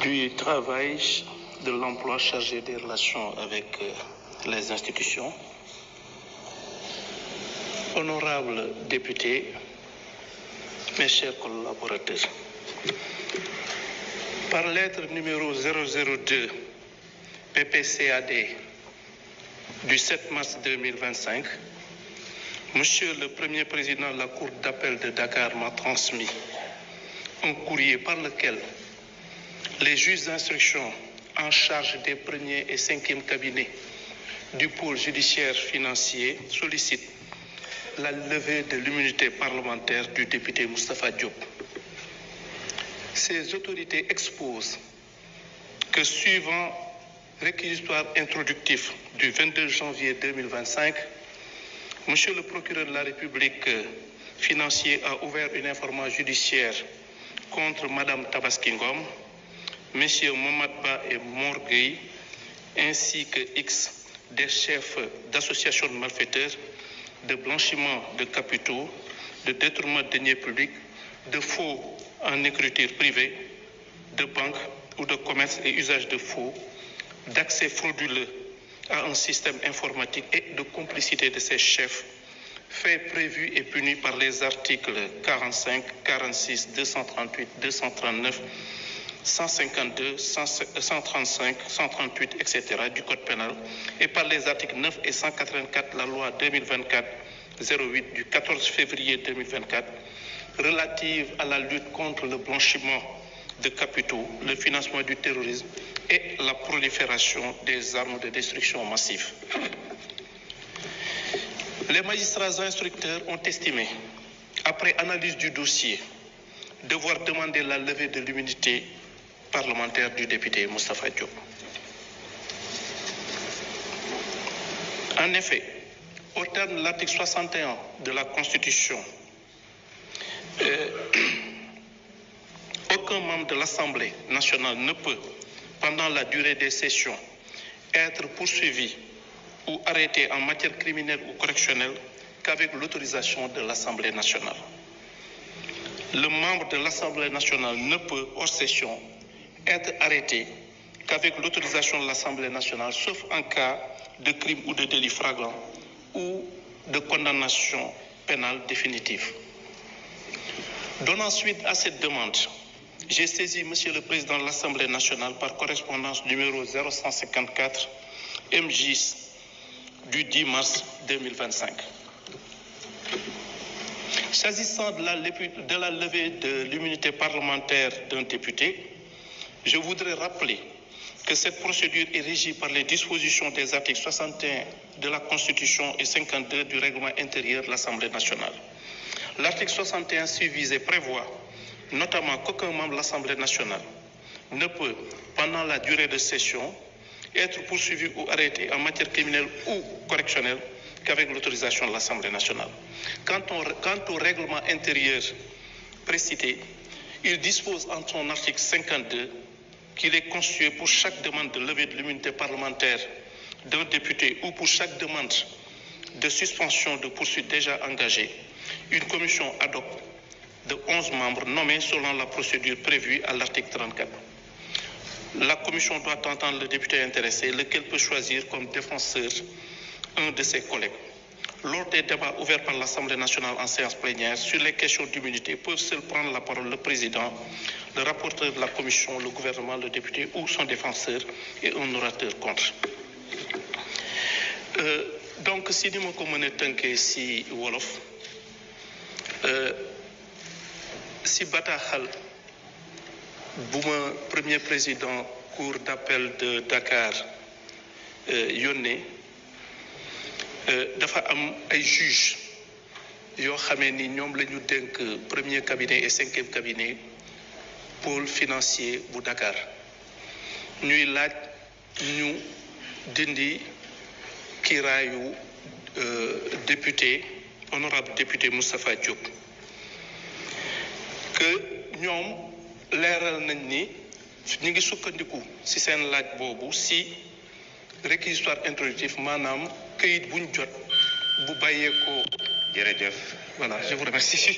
du travail, de l'emploi chargé des relations avec les institutions. Honorables députés, mes chers collaborateurs, par lettre numéro 002 PPCAD du 7 mars 2025, Monsieur le Premier Président de la Cour d'appel de Dakar m'a transmis un courrier par lequel les juges d'instruction en charge des premiers et cinquièmes cabinets du pôle judiciaire financier sollicitent la levée de l'immunité parlementaire du député Moustapha Diop. Ces autorités exposent que suivant réquisitoire introductif du 22 janvier 2025, Monsieur le procureur de la République financier a ouvert une information judiciaire contre Madame Tabaski Ngom, Messieurs Mohamed Ba et Mor Gueye, ainsi que X des chefs d'associations de malfaiteurs, de blanchiment de capitaux, de détournement de deniers publics, de faux en écriture privée, de banque ou de commerce et usage de faux, d'accès frauduleux à un système informatique et de complicité de ses chefs, faits prévus et punis par les articles 45, 46, 238, 239, 152, 135, 138, etc. du Code pénal et par les articles 9 et 184 de la loi 2024-08 du 14 février 2024 relative à la lutte contre le blanchiment de capitaux, le financement du terrorisme et la prolifération des armes de destruction massive. Les magistrats instructeurs ont estimé, après analyse du dossier, devoir demander la levée de l'immunité parlementaire du député Moustapha Diop. En effet, au terme de l'article 61 de la Constitution, aucun membre de l'Assemblée nationale ne peut, pendant la durée des sessions, être poursuivi ou arrêté en matière criminelle ou correctionnelle qu'avec l'autorisation de l'Assemblée nationale. Le membre de l'Assemblée nationale ne peut, hors session, être arrêté qu'avec l'autorisation de l'Assemblée nationale, sauf en cas de crime ou de délit flagrant ou de condamnation pénale définitive. Donnant suite à cette demande, j'ai saisi Monsieur le Président de l'Assemblée nationale par correspondance numéro 0154 MJ du 10 mars 2025. S'agissant de la levée de l'immunité parlementaire d'un député, je voudrais rappeler que cette procédure est régie par les dispositions des articles 61 de la Constitution et 52 du règlement intérieur de l'Assemblée nationale. L'article 61 suivisé prévoit notamment qu'aucun membre de l'Assemblée nationale ne peut, pendant la durée de session, être poursuivi ou arrêté en matière criminelle ou correctionnelle qu'avec l'autorisation de l'Assemblée nationale. Quant au règlement intérieur précité, il dispose en son article 52 qu'il est constitué pour chaque demande de levée de l'immunité parlementaire d'un député ou pour chaque demande de suspension de poursuite déjà engagée, une commission ad hoc de 11 membres nommés selon la procédure prévue à l'article 34. La commission doit entendre le député intéressé, lequel peut choisir comme défenseur un de ses collègues. Lors des débats ouverts par l'Assemblée nationale en séance plénière sur les questions d'immunité, peuvent seuls prendre la parole le président, le rapporteur de la commission, le gouvernement, le député ou son défenseur et un orateur contre. Donc, si nous avons tënkee si wolof, si bataaxal bu ma premier président cour d'appel de Dakar yónnee dafa am ay juges yoo xamee ni ñoom la ñu dénk premier cabinet et cinquième cabinet pôle financier bu Dakar ñuy laaj ñu dindi kiiraayu député honorable député Moustapha Diop que ñoom leeral nañ ni ñu ngi sukkandiku ci seen laaj boobu ci réquisitoire introductif maanaam këyit buñ jot bu bàyyeekoo. Jërëjëf. Voilà, je vous remercie.